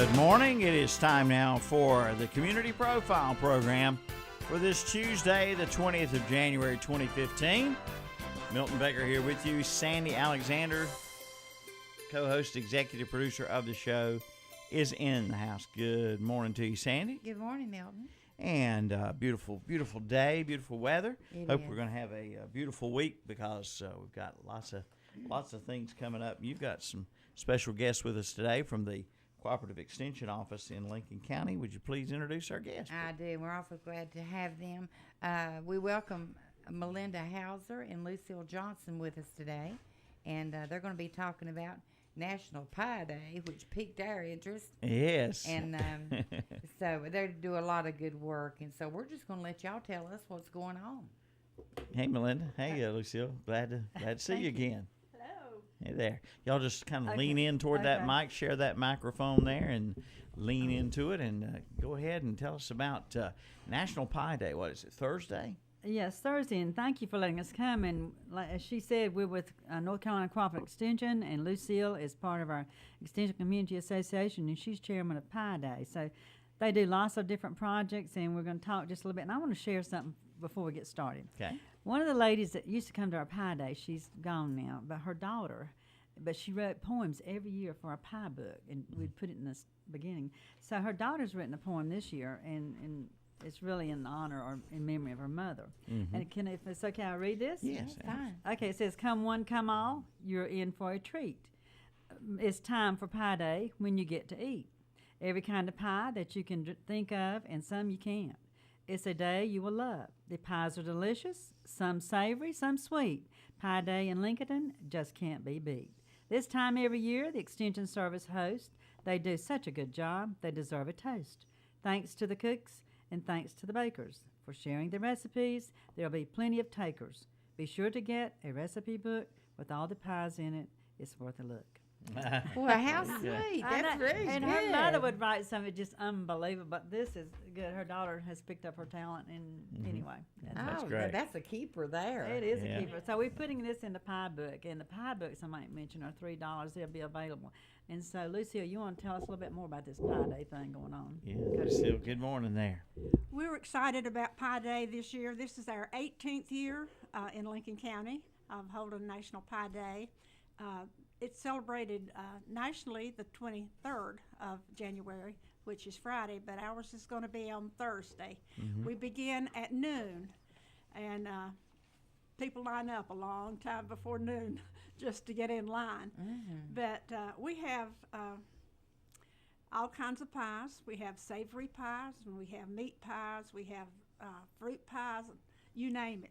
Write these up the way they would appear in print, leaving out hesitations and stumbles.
Good morning. It is time now for the Community Profile Program for this Tuesday, the 20th of January, 2015. Milton Baker here with you. Sandy Alexander, co-host, executive producer of the show, is in the house. Good morning to you, Sandy. Good morning, Milton. And beautiful day, beautiful weather. Hope is. we're going to have a beautiful week because we've got lots of things coming up. You've got some special guests with us today from the Cooperative Extension Office in Lincoln County. Would you please introduce our guests? I do. We're awfully glad to have them. We welcome Melinda Hauser and Lucille Johnson with us today, and they're going to be talking about National Pie Day, which piqued our interest. Yes. And so they do a lot of good work, and so we're just going to let y'all tell us what's going on. Hey, Melinda. Hey, Lucille. Glad to see you again. Hello. Hey there. Y'all just kind of Okay. lean in toward that Okay. mic, share that microphone there, and lean into it, and go ahead and tell us about National Pie Day. What is it, Thursday? Yes, Thursday, and thank you for letting us come. And like, as she said, we're with North Carolina Cooperative Extension, and Lucille is part of our Extension Community Association, and she's chairman of Pie Day. So they do lots of different projects, and we're going to talk just a little bit. And I want to share something before we get started. Okay. One of the ladies that used to come to our Pie Day, she's gone now, but her daughter, but she wrote poems every year for our pie book, and we'd put it in this beginning. So her daughter's written a poem this year, and it's really in honor or in memory of her mother. Mm-hmm. And if it's okay, I'll read this? Yes. Fine. Okay, it says, "Come one, come all, you're in for a treat. It's time for Pie Day when you get to eat. Every kind of pie that you can think of and some you can't. It's a day you will love. The pies are delicious, some savory, some sweet. Pie Day in Lincoln just can't be beat. This time every year, the Extension Service hosts. They do such a good job, they deserve a toast. Thanks to the cooks and thanks to the bakers for sharing the recipes. There'll be plenty of takers. Be sure to get a recipe book with all the pies in it. It's worth a look." Well, how sweet. I That's know. really And good. her mother would write something just unbelievable, but this is good. Her daughter has picked up her talent, and anyway. That's Oh, great. that's a keeper there. It is Yeah. a keeper. So we're putting this in the pie book, and the pie books, I might mention, are $3. They'll be available. And so, Lucille, you want to tell us a little bit more about this Pie Day thing going on? Yeah, Lucille, good morning there. We're excited about Pie Day this year. This is our 18th year in Lincoln County of holding National Pie Day. It's celebrated nationally the 23rd of January, which is Friday, but ours is going to be on Thursday. Mm-hmm. We begin at noon, and people line up a long time before noon just to get in line. Mm-hmm. But we have all kinds of pies. We have savory pies, and we have meat pies. We have fruit pies, you name it.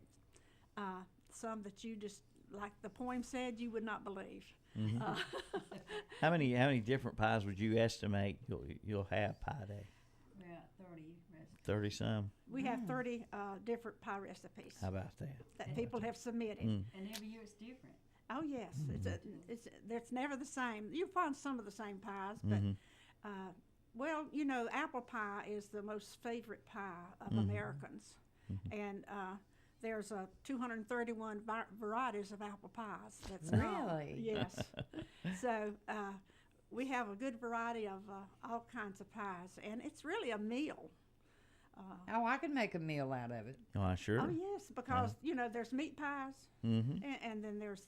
Some that you just, like the poem said, you would not believe. Mm-hmm. How many different pies would you estimate you'll have Pie Day? Yeah, 30 recipes. 30 some. We have 30 different pie recipes How about that? that people have submitted. Mm. And every year it's different. Oh yes, it's never the same. You find some of the same pies, but Mm-hmm. well, you know, apple pie is the most favorite pie of Mhm. Americans, and there's 231 varieties of apple pies. That's known. Really? Yes. So we have a good variety of all kinds of pies, and it's really a meal. Oh, I could make a meal out of it. Oh, sure. Oh yes, because you know there's meat pies, Mm-hmm. and then there's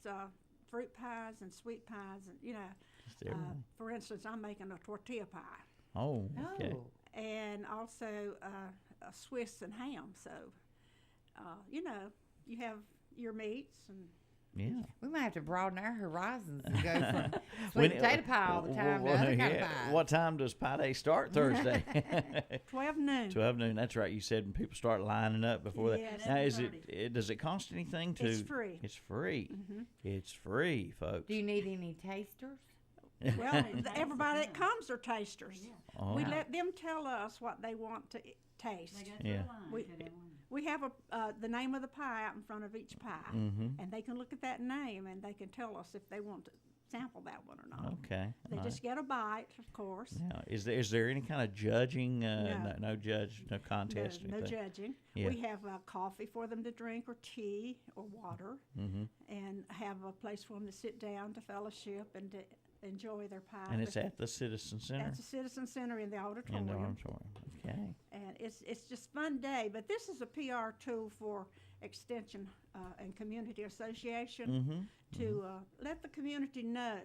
fruit pies and sweet pies, and you know, Just everyone. for instance, I'm making a tortilla pie, Oh, okay. Oh. and also a Swiss and ham. So, you know, you have your meats, and Yeah. We might have to broaden our horizons and go from When- sweet potato pie all the time to well, other kind of yeah. pie. What time does Pie Day start Thursday? 12 noon. 12 noon. That's right. You said when people start lining up before Yes. that. Now, is it? Does it cost anything to? It's free. It's free. Mm-hmm. It's free, folks. Do you need any tasters? Well, everybody that comes are tasters. Oh. We let them tell us what they want to taste. Yeah. We have the name of the pie out in front of each pie, Mm-hmm. and they can look at that name and they can tell us if they want to sample that one or not. Okay. They all just get a bite, of course. right. Now, is there any kind of judging? No. No judge, no contest. No anything? judging. Yeah. We have coffee for them to drink, or tea, or water, and have a place for them to sit down to fellowship and to enjoy their pie. And it's at the Citizen Center? At the Citizen Center in the auditorium. In the auditorium, okay. And it's just fun day. But this is a PR tool for Extension and Community Association to let the community know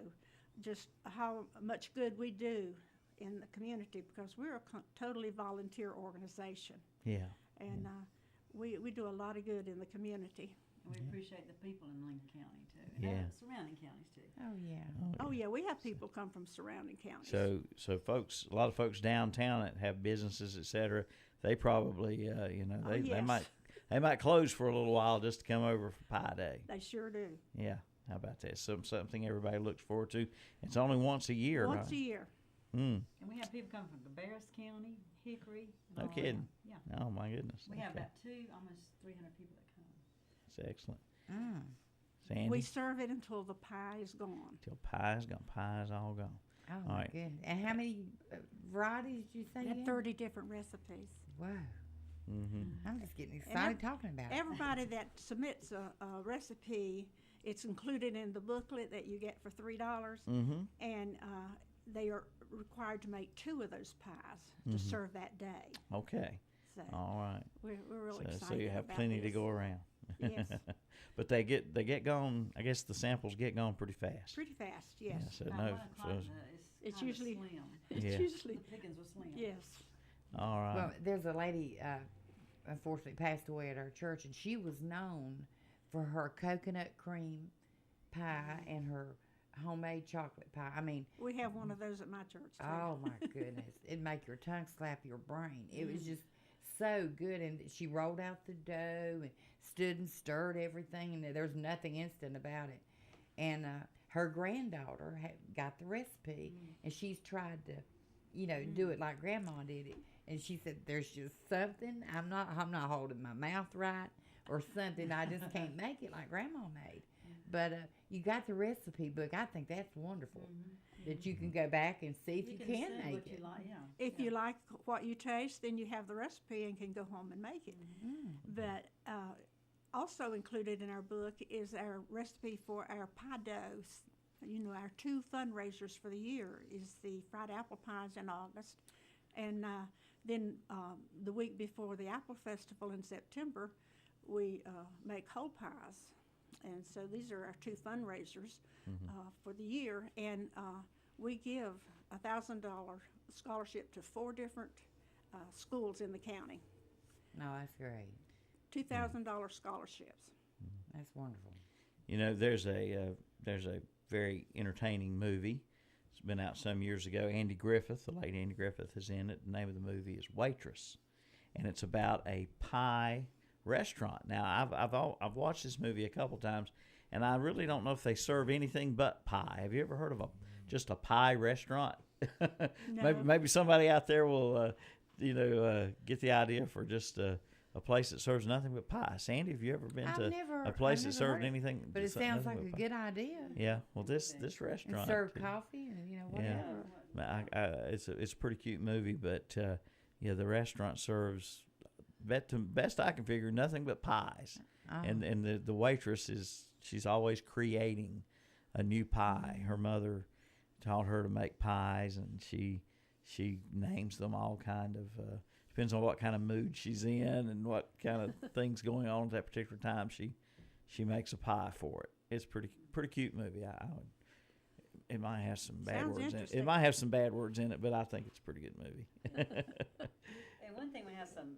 just how much good we do in the community, because we're a totally volunteer organization. Yeah. And we do a lot of good in the community. And we appreciate the people in Lincoln County too, and Yeah. surrounding counties too. Oh, yeah. Oh yeah, we have people come from surrounding counties. So folks, a lot of folks downtown that have businesses, et cetera, they probably, they yes. they might close for a little while just to come over for Pie Day. They sure do. Yeah, how about that? Something everybody looks forward to. It's only once a year, Once right? a year. Mm. And we have people come from Cabarrus County, Hickory. and No all kidding. around. Yeah. Oh my goodness. We have Okay. about almost 300 people that come. That's excellent. Mm. Sandy, We serve it until the pie is gone. till pie's gone. Pie's all gone. Oh, All my right. goodness. And how many varieties did you say? We you have had? 30 different recipes. Wow. Mm-hmm. I'm just getting excited talking about it. Everybody that submits a recipe, it's included in the booklet that you get for $3, Mm-hmm. and they are required to make 2 of those pies to serve that day. Okay. So All right. we're really excited. So you have about plenty to this. go around. Yes, But they get gone. I guess the samples get gone pretty fast. pretty fast. Yes, Yeah, so About no. 1 o'clock, So, It's kinda usually- slim. it's Yeah. usually The pickings are slim. yes. all right. Well, there's a lady, unfortunately passed away at our church, and she was known for her coconut cream pie and her homemade chocolate pie. I mean, We have one of those at my church too. oh my goodness, it'd make your tongue slap your brain. It was just so good, and she rolled out the dough and stood and stirred everything, and there's nothing instant about it. And her granddaughter got the recipe, and she's tried to, do it like Grandma did it. And she said, "There's just something I'm not holding my mouth right, or something. I just can't make it like Grandma made." But you got the recipe book. I think that's wonderful that you can go back and see if you can decide make what it. you like, yeah. If you like what you taste, then you have the recipe and can go home and make it. But also included in our book is our recipe for our pie dough. Our 2 fundraisers for the year is the fried apple pies in August, and then the week before the Apple Festival in September, we make whole pies. And so these are our 2 fundraisers for the year, and we give a $1,000 scholarship to 4 different schools in the county. No, that's great. $2,000 scholarships. That's wonderful. There's a very entertaining movie. It's been out some years ago. Andy Griffith, the late Andy Griffith, is in it. The name of the movie is Waitress, and it's about a pie restaurant. Now, I've watched this movie a couple times, and I really don't know if they serve anything but pie. Have you ever heard of just a pie restaurant? No. Maybe somebody out there will, get the idea for just a place that serves nothing but pie. Sandy, have you ever been to a place that served anything? But it sounds like a good idea. Yeah. Well, this restaurant And serve coffee and whatever. it's a pretty cute movie, but the restaurant serves, best I can figure, nothing but pies. Oh. And the waitress she's always creating a new pie. Her mother taught her to make pies, and she names them all kind of. Depends on what kind of mood she's in and what kind of things going on at that particular time. She makes a pie for it. It's pretty cute movie. It might have some bad Sounds words in it. It interesting. might have some bad words in it, but I think it's a pretty good movie. And one thing, we have some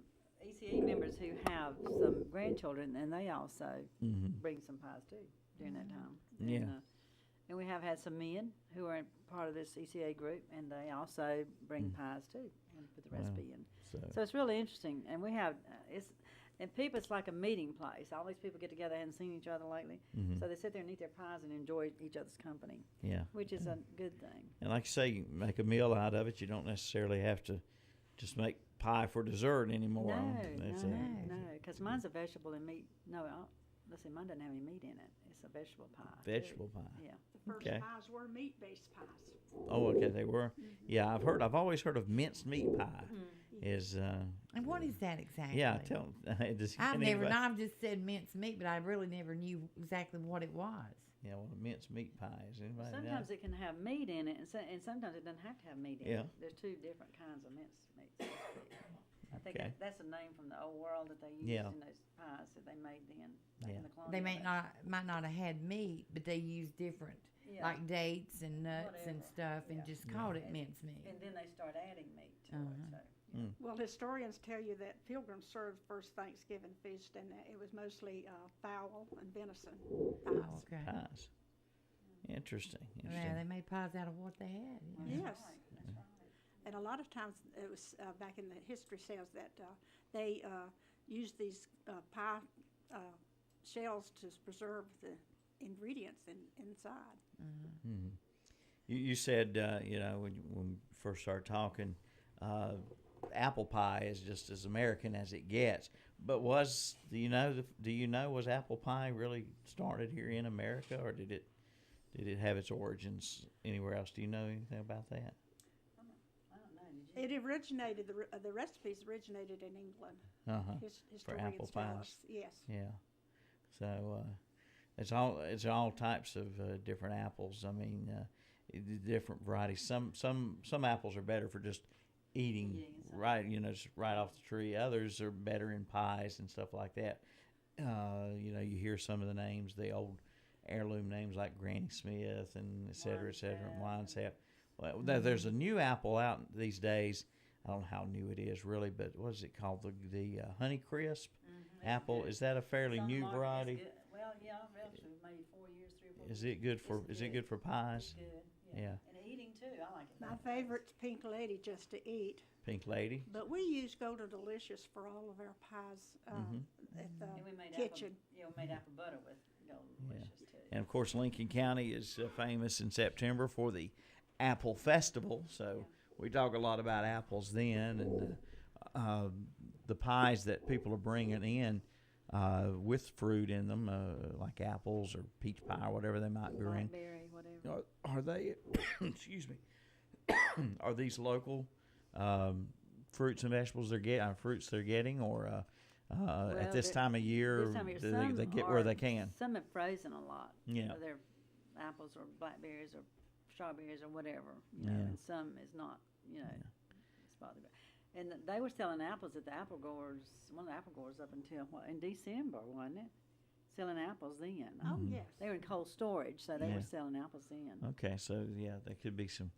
ECA members who have some grandchildren, and they also bring some pies too during that time. Yeah. And we have had some men who are part of this ECA group, and they also bring pies too and put the recipe in. So it's really interesting, and we have people. It's like a meeting place. All these people get together, haven't seen each other lately, so they sit there and eat their pies and enjoy each other's company. Yeah. Which is a good thing. And like you say, you make a meal out of it. You don't necessarily have to just make pie for dessert anymore. No, because mine's a vegetable and meat. No, let's see, mine doesn't have any meat in it. It's a vegetable pie. Vegetable too. pie. Yeah. The first Okay. pies were meat-based pies. Oh, okay, they were. Yeah, I've always heard of minced meat pie. Is And what is that exactly? yeah, tell. Does I've can never. anybody- I've just said mince meat, but I really never knew exactly what it was. Yeah, well, a minced meat pie is anybody know? Sometimes it can have meat in it, and sometimes it doesn't have to have meat in Yeah. it. There's two different kinds of minced meats. I think Okay. that's a name from the old world that they used Yeah. in those pies that they made then. Back Yeah. in the colonial They days. might not have had meat, but they used different, Yeah. like dates and nuts and Whatever. stuff, and Yeah. just called it mince meat. And then they start adding meat to Uh-huh. it. So. Well, historians tell you that Pilgrims served first Thanksgiving feast, and it was mostly fowl and venison. Oh, okay. Pies. Interesting. Yeah, they made pies out of what they had. That's Yes. right. That's right. And a lot of times, it was back in the history says that they used these pie shells to preserve the ingredients inside. You said when we first started talking, apple pie is just as American as it gets. But was was apple pie really started here in America, or did it have its origins anywhere else? Do you know anything about that? I don't know. Did you? It originated, the recipes originated in England. Historians apple tell pies. us. Yes. Yeah. So it's all types of different apples. I mean, different varieties. Some apples are better for just eating right, just right off the tree. Others are better in pies and stuff like that. You hear some of the names, the old heirloom names like Granny Smith and et cetera, and Winesap. Well, there's a new apple out these days. I don't know how new it is really, but what is it called? The Honey Crisp apple. Is that a fairly Some new markets variety? good. Well, yeah, relatively, maybe 4 years, 3 or 4 years. Is it good for? It's Is it good for pies? It's good. Yeah. And eating too. I like it. My both favorite's Pink Lady just to eat. Pink Lady. But we use Golden Delicious for all of our pies at the ways. And we made kitchen. we made apple butter with Golden Delicious too. And of course, Lincoln County is famous in September for the Apple Festival. So we talk a lot about apples then, and the pies that people are bringing in with fruit in them, like apples or peach pie or whatever they might bring. Blackberry, whatever. Are they? Excuse me. Are these local fruits and vegetables fruits they're getting, or at this time of year, This time of year, do they get where they can? Some have frozen a lot. Yeah. So they're apples or blackberries or strawberries or whatever. You Yeah. know, and some is not. It's bothered. And they were selling apples at the apple growers. One of the apple growers up until in December, wasn't it? Selling apples then. Oh, yes. They were in cold storage, so they Yeah. were selling apples then. Okay, so yeah, there could be some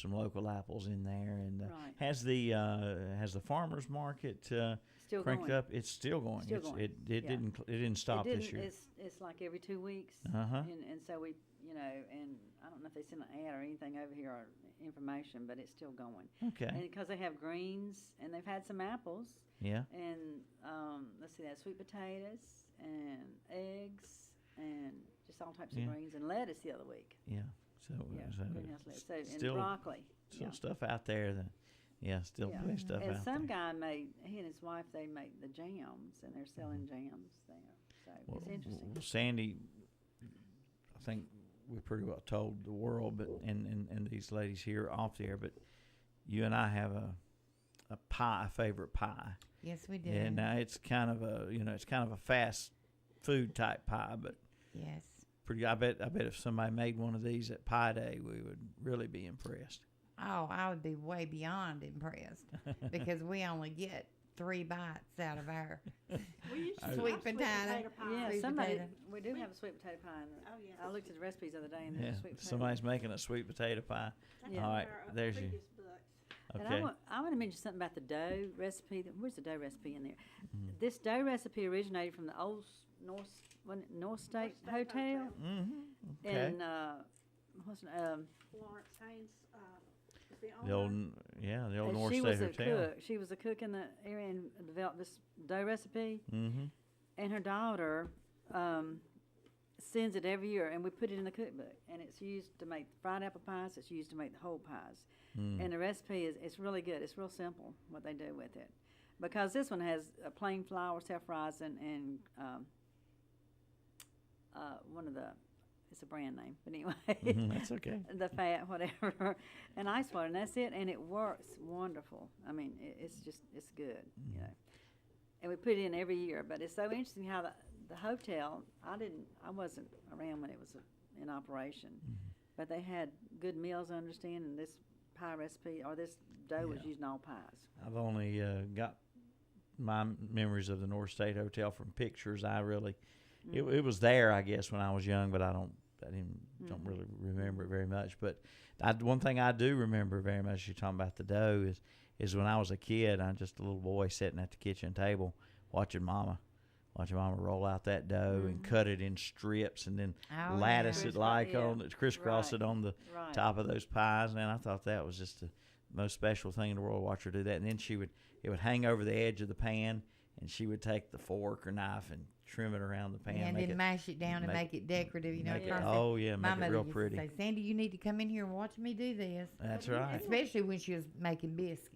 local apples in there, and Right. has the farmers market Still cranked going. up? It's still going. Still going. It Yeah. didn't stop It didn't, this year. It's like every 2 weeks. Uh-huh. And so we, and I don't know if they send an ad or anything over here or information, but it's still going. Okay. And because they have greens and they've had some apples Yeah. and let's see, they have sweet potatoes and eggs and just all types Yeah. of greens and lettuce the other week. Yeah. So, Yeah, so greenhouse lettuce. So, and still broccoli. still Yeah. stuff out there. Still Yeah. plenty of stuff And out some there. guy he and his wife, they make the jams, and they're selling jams there. So it's interesting. Well, Sandy, I think we pretty well told the world, but and these ladies here off the air, but you and I have a favorite pie, Yes, we do. and it's kind of a fast food type pie, but Yes. pretty. I bet if somebody made one of these at Pie Day, we would really be impressed. Oh, I would be way beyond impressed because we only get 3 bites out of our. We used to Sweet love potato. pie. Yeah, Sweet somebody. potato. We do have a sweet potato pie. In Oh, yes. I looked at the recipes the other day, and Yeah, there's a sweet potato. somebody's making a sweet potato pie. That's Yeah. All one right, of our there's you. previous books. And Okay. I want to mention something about the dough recipe. Where's the dough recipe in there? Mm-hmm. This dough recipe originated from the old North State Hotel. Mm-hmm. Okay. And what's Florence Haynes was the owner. the old North she State was a Hotel. cook. She was a cook in the area and developed this dough recipe. Mm-hmm. And her daughter sends it every year, and we put it in the cookbook. And it's used to make fried apple pies. It's used to make the whole pies. And the recipe it's really good. It's real simple what they do with it, because this one has plain flour, self-rising, and one of the, it's a brand name, but anyway, That's okay. the fat, whatever, and ice water, and that's it, and it works wonderful. I mean, it's just, it's good, you know. And we put it in every year, but it's so interesting how the hotel, I wasn't around when it was in operation, but they had good meals, I understand, and this pie recipe, or this dough was used in all pies. I've only got my memories of the North State Hotel from pictures. I really, it was there, I guess, when I was young, but I don't really remember it very much. But one thing I do remember very much, you're talking about the dough, is when I was a kid, I'm just a little boy sitting at the kitchen table watching Mama roll out that dough and cut it in strips and then lattice it crisscross it on the top of those pies. Man, I thought that was just the most special thing in the world. Watch her do that, and then it would hang over the edge of the pan, and she would take the fork or knife and trim it around the pan, and then mash it down and make it decorative. You know, make it real pretty. Say, Sandy, you need to come in here and watch me do this. That's right. Especially when she was making biscuits.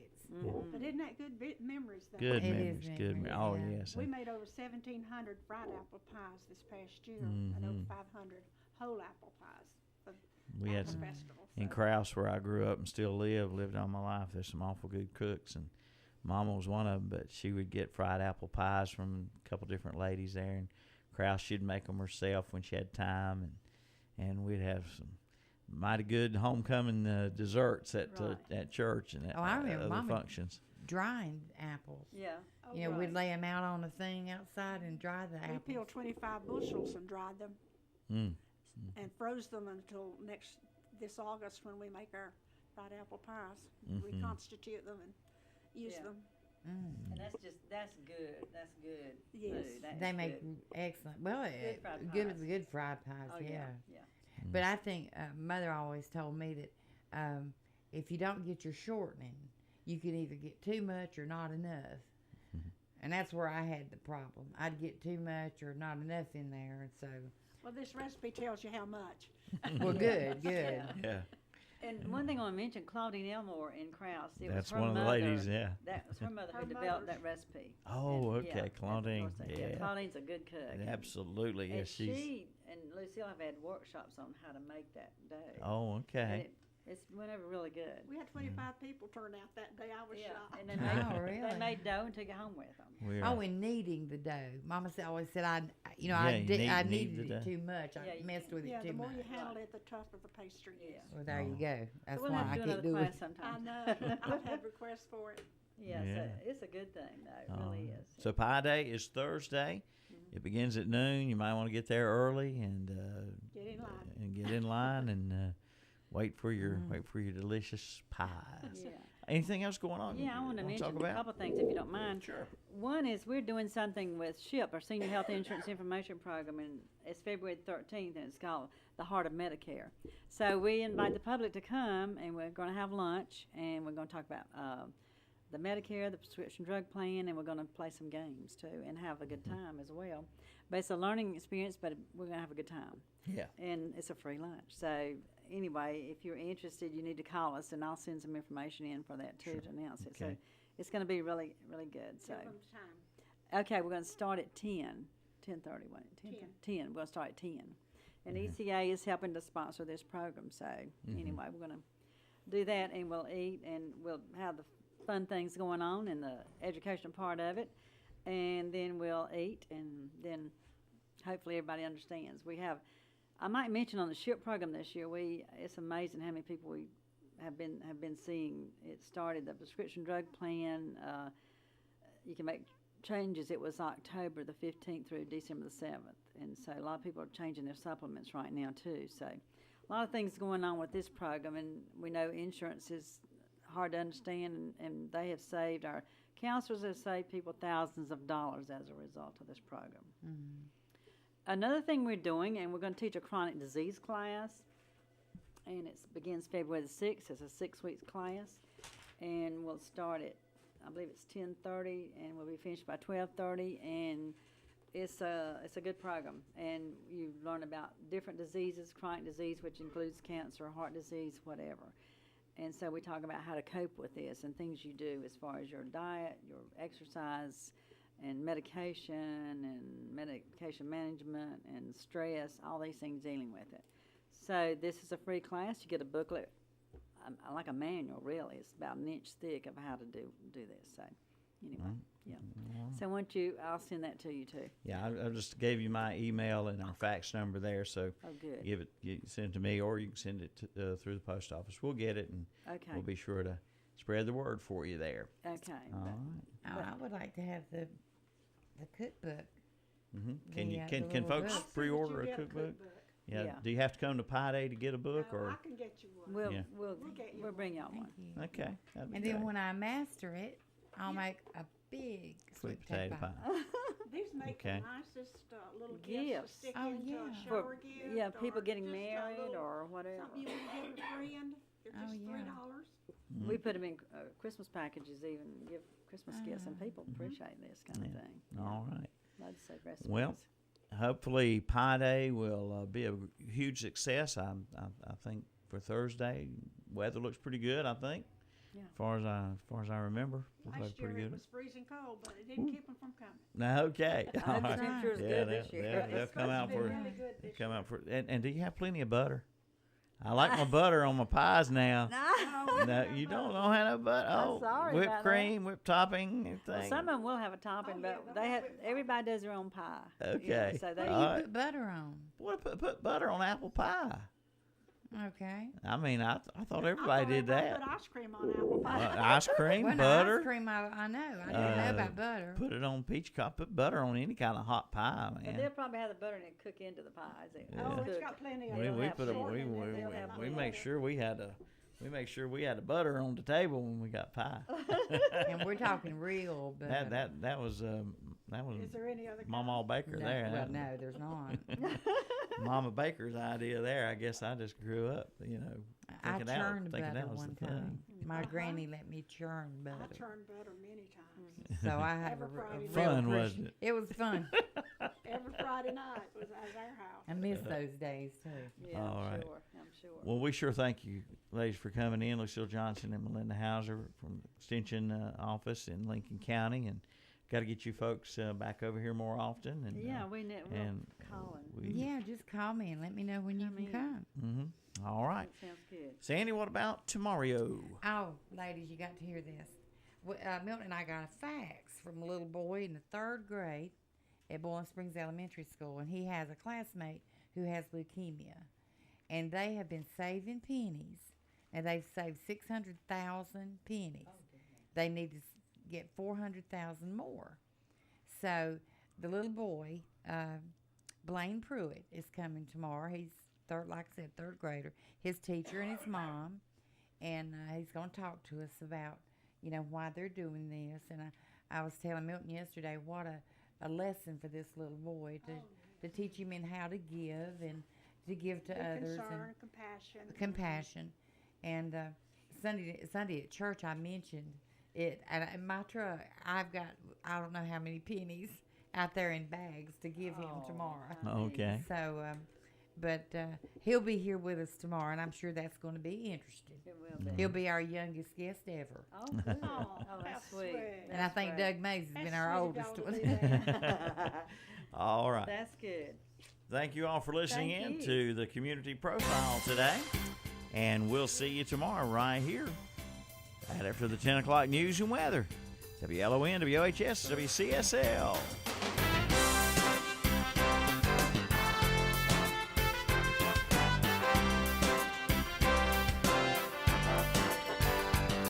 But isn't that good memories, though? Good It memories. is Good. memories, Oh yeah. yes. We made over 1,700 fried apple pies this past year, and over 500 whole apple pies for We had apple some festival. in so. Kraus, where I grew up and still lived all my life. There's some awful good cooks, and Mama was one of them. But she would get fried apple pies from a couple different ladies there, and Kraus, she'd make them herself when she had time, and we'd have some mighty good homecoming desserts at church and at I remember other Mama functions. drying apples. Yeah. Oh, You know, right. we'd lay them out on a thing outside and dry the We apples. peeled 25 bushels and dried them Mm. and froze them until this August when we make our fried apple pies. Reconstitute them and use Yeah. them. And that's good. That's good. Yes. food. That They is make good. excellent. Well, Good fried good pies. fried pies. Oh, yeah. yeah. But I think Mother always told me that if you don't get your shortening, you can either get too much or not enough. And that's where I had the problem. I'd get too much or not enough in there, and so Well, this recipe tells you how much. well, good. Yeah. And one thing I want to mention, Claudine Elmore in Kraus. That's was her one of the mother. ladies, yeah. That was her mother Her who developed mother. that recipe. Oh, And, okay, yeah, Claudine. of course, Yeah. Claudine's a good cook. Absolutely. And Yes, she's. she and Lucille have had workshops on how to make that dough. Oh, And okay. it's whenever really good. We had 25 people turn out that day. I was shocked. And they made, Oh, really? they made dough and took it home with them. We're, Oh, and kneading the dough. Mama always said I you I knead kneaded the it dough. too much. Yeah, I you messed can. with it Yeah, too the more much. you handle it, the tougher the pastry Yeah. is. Well, there you go. That's So we'll why have I to do can't another do class it. sometime. I know. I've had requests for it. Yeah, Yeah. so it's a good thing, though. It really is. So Pie Day is Thursday. It begins at noon. You might want to get there early and Get in line. get in line and wait for your delicious pies. Yeah. Anything else going on? Yeah, I want to Wanna mention talk a about? couple things, if you don't mind. Sure. One is we're doing something with SHIP, our Senior Health Insurance Information Program, and it's February 13th, and it's called The Heart of Medicare. So we invite the public to come, and we're going to have lunch, and we're going to talk about the Medicare, the prescription drug plan, and we're going to play some games, too, and have a good time as well. But it's a learning experience, but we're going to have a good time. Yeah. And it's a free lunch. So anyway, if you're interested, you need to call us, and I'll send some information in for that too to announce it. So Okay. it's going to be really, really good. So Give them time. okay, we're going to start at 10:30. What? 10. We're going to start at 10. And ECA is helping to sponsor this program. So anyway, we're going to do that, and we'll eat, and we'll have the fun things going on in the educational part of it, and then we'll eat, and then hopefully everybody understands. We have, I might mention on the SHIP program this year, it's amazing how many people we have been seeing. It started the prescription drug plan. You can make changes. It was October the 15th through December the 7th, and so a lot of people are changing their supplements right now too. So a lot of things going on with this program, and we know insurance is hard to understand, and they have saved, our counselors have saved people thousands of dollars as a result of this program. Another thing we're doing, and we're going to teach a chronic disease class, and it begins February the 6th. It's a 6 weeks class, and we'll start at, I believe it's 10:30, and we'll be finished by 12:30, and it's a good program, and you learn about different diseases, chronic disease, which includes cancer, heart disease, whatever. And so we talk about how to cope with this and things you do as far as your diet, your exercise, and medication management and stress, all these things dealing with it. So this is a free class. You get a booklet, like a manual, really. It's about an inch thick of how to do this. So anyway, yeah. So I'll send that to you too. Yeah, I just gave you my email and our fax number there, so Oh, good. send it to me, or you can send it through the post office. We'll get it, and Okay. we'll be sure to spread the word for you there. Okay. All right. Oh, I would like to have the cookbook. Can the can little folks book. pre-order a cookbook? Yeah. Yeah. Do you have to come to Pi Day to get a book, No, or I can get you one. We'll Yeah. we'll get you we'll bring y'all Thank one. you. okay? That'd be And then great. when I master it, I'll make a big Sweet potato pie. These make Okay. the nicest little gifts Gifts. to stick Oh, into yeah. a For shower gift. yeah, or people getting just a married little or whatever. something you want to give a friend. They're Oh, just yeah. $3. We put them in Christmas packages, even give Christmas gifts, and people Mm-hmm. appreciate this kind of thing. All right. I'd say recipes. Well, hopefully Pi Day will be a huge success. I think for Thursday, weather looks pretty good. I think, Yeah. as far as I remember, looks like Last year pretty it good. was freezing cold, but it didn't keep them from coming. No, okay. All the right. temperature's Yeah, good they'll, this year. they'll It's come supposed out to be for really good this come year. out for. And do you have plenty of butter? I like my butter on my pies now. No. No, you don't have no butter. I'm Oh, sorry whipped about that. cream, whipped topping, Well, everything. some of them will have a topping, yeah, but they'll they have have whipped everybody does their own pie. Okay. So What they do All you right. put butter on? What put butter on apple pie? Okay. I mean, I thought everybody did that. Put ice cream on apple pie. Ice cream, Well, no, butter. ice cream, I know. I didn't know about butter. Put it on peach cobbler. Put butter on any kind of hot pie, But man. they'll probably have the butter and it cook into the pies. Oh, it's got plenty of We, They'll we have put a, shortening we, in we, it. They'll we, have we butter. make sure we had the butter on the table when we got pie. And we're talking real butter. that was Is there any other Mama Baker no, there. well, That- no, there's not. Mama Baker's idea there. I guess I just grew up, I thinking churned that butter was one the thing. time. My granny let me churn I butter. churned butter many times. So I have a, Every Friday real Fun, appreci- wasn't it? It was fun. Every Friday night was at our house. I miss those days too. Yeah, All I'm right. sure. I'm sure. Well, we sure thank you, ladies, for coming in. Lucille Johnson and Melinda Hauser from the Extension Office in Lincoln County, and got to get you folks back over here more often. And Yeah, we'll and call and Yeah, just call me and let me know when you Come can in. come. Mm-hmm. All right, that sounds good. Sandy. What about tomorrow? Oh, ladies, you got to hear this. Milton and I got a fax from a little boy in the 3rd grade at Boiling Springs Elementary School, and he has a classmate who has leukemia, and they have been saving pennies, and they've saved 600,000 pennies. They need to get 400,000 more. So the little boy, Blaine Pruitt, is coming tomorrow. He's like I said, 3rd grader. His teacher and his mom, and he's going to talk to us about, why they're doing this. And I was telling Milton yesterday what a lesson for this little boy to teach him in how to give and to give to Be others concern, and compassion. compassion. And Sunday at church, I mentioned it. And in my truck, I've got I don't know how many pennies out there in bags to give him tomorrow. Okay. So, but he'll be here with us tomorrow, and I'm sure that's going to be interesting. It will be. He'll be our youngest guest ever. Oh, good. Oh, Oh, that's how sweet. sweet. And I think great. Doug Mays has been That's our sweet of oldest y'all one. to do that. All right. That's good. Thank you all for listening Thank in you. to the Community Profile today, and we'll see you tomorrow right here right after the 10 o'clock news and weather. WLON, WHS, WCSL.